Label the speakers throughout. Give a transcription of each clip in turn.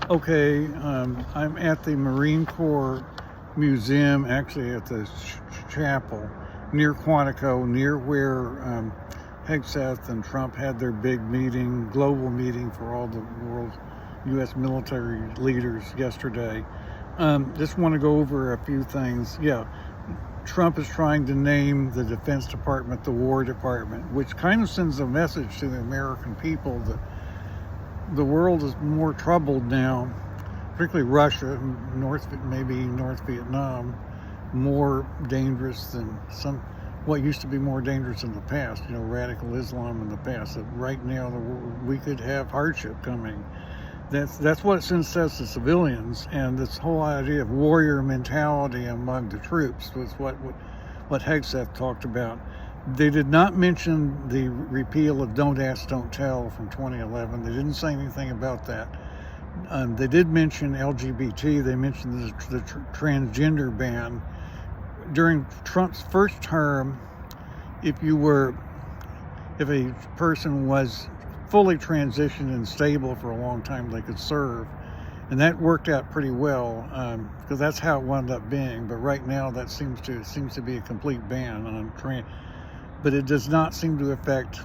Speaker 1: Okay, I'm at the Marine Corps Museum, actually at the chapel near Quantico, near where Hegseth and Trump had their big meeting, global meeting for all the world U.S. military leaders yesterday. Just want to go over a few things. Yeah, Trump is trying to name the Defense Department the War Department, which kind of sends a message to the American people that the world is more troubled now, particularly Russia, maybe North Vietnam, more dangerous than what used to be more dangerous in the past, radical Islam in the past. That right now we could have hardship coming. That's what it says to civilians, and this whole idea of warrior mentality among the troops was what Hegseth talked about. They did not mention the repeal of Don't Ask, Don't Tell from 2011. They didn't say anything about that. They did mention LGBT. They mentioned the transgender ban. During Trump's first term, if a person was fully transitioned and stable for a long time, they could serve. And that worked out pretty well, because that's how it wound up being. But right now, that seems to be a complete ban on trans. But it does not seem to affect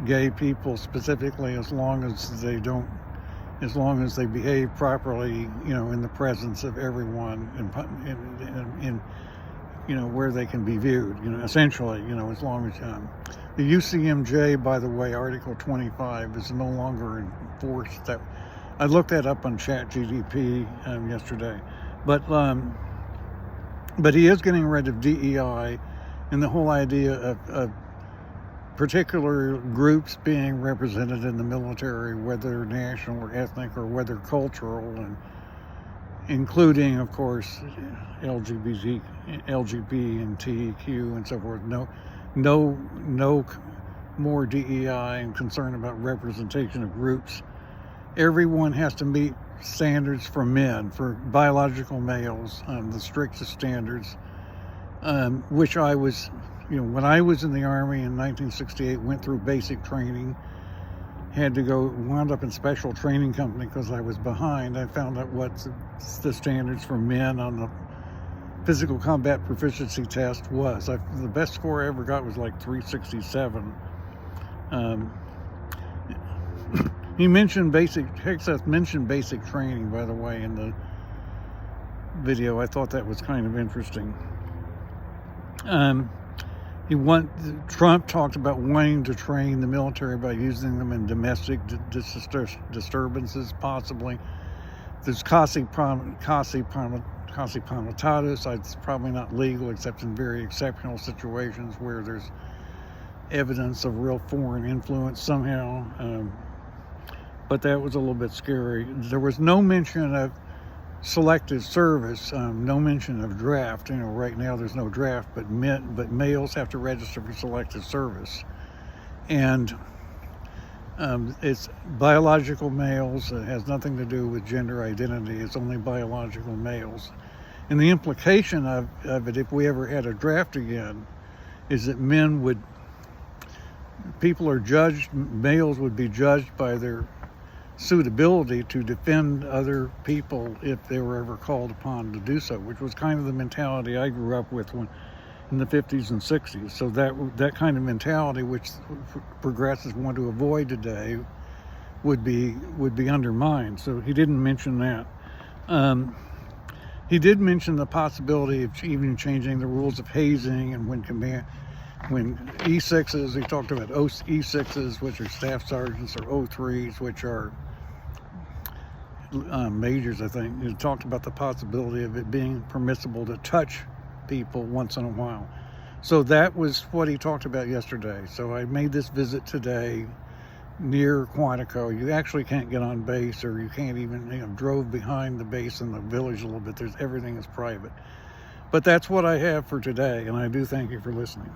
Speaker 1: gay people specifically, as long as they behave properly, in the presence of everyone, in where they can be viewed, essentially, as long as the UCMJ, by the way, Article 25 is no longer in force. That I looked that up on ChatGPT yesterday, but he is getting rid of DEI, and the whole idea of particular groups being represented in the military, whether national or ethnic or whether cultural, and including, of course, LGBT and TQ and so forth. No more DEI and concern about representation of groups. Everyone has to meet standards for men, for biological males, the strictest standards, which I was, when I was in the Army in 1968, went through basic training, wound up in special training company because I was behind. I found out what the standards for men on the physical combat proficiency test was. The best score I ever got was like 367. Hegseth mentioned basic training, by the way, in the video. I thought that was kind of interesting. Trump talked about wanting to train the military by using them in domestic disturbances, possibly. There's casi parmentatus. It's probably not legal except in very exceptional situations where there's evidence of real foreign influence somehow. But that was a little bit scary. There was no mention of selective service, no mention of draft. Right now there's no draft, but males have to register for selective service. And it's biological males. It has nothing to do with gender identity. It's only biological males. And the implication of it, if we ever had a draft again, is that males would be judged by their suitability to defend other people if they were ever called upon to do so, which was kind of the mentality I grew up with in the 50s and 60s. So that kind of mentality, which progressives want to avoid today, would be undermined. So he didn't mention that. He did mention the possibility of even changing the rules of hazing, and when E6s, he talked about E6s, which are staff sergeants, or O3s, which are majors, I think. He talked about the possibility of it being permissible to touch people once in a while. So that was what he talked about yesterday. So I made this visit today near Quantico. You actually can't get on base, or you can't even, drove behind the base in the village a little bit. Everything is private. But that's what I have for today, and I do thank you for listening.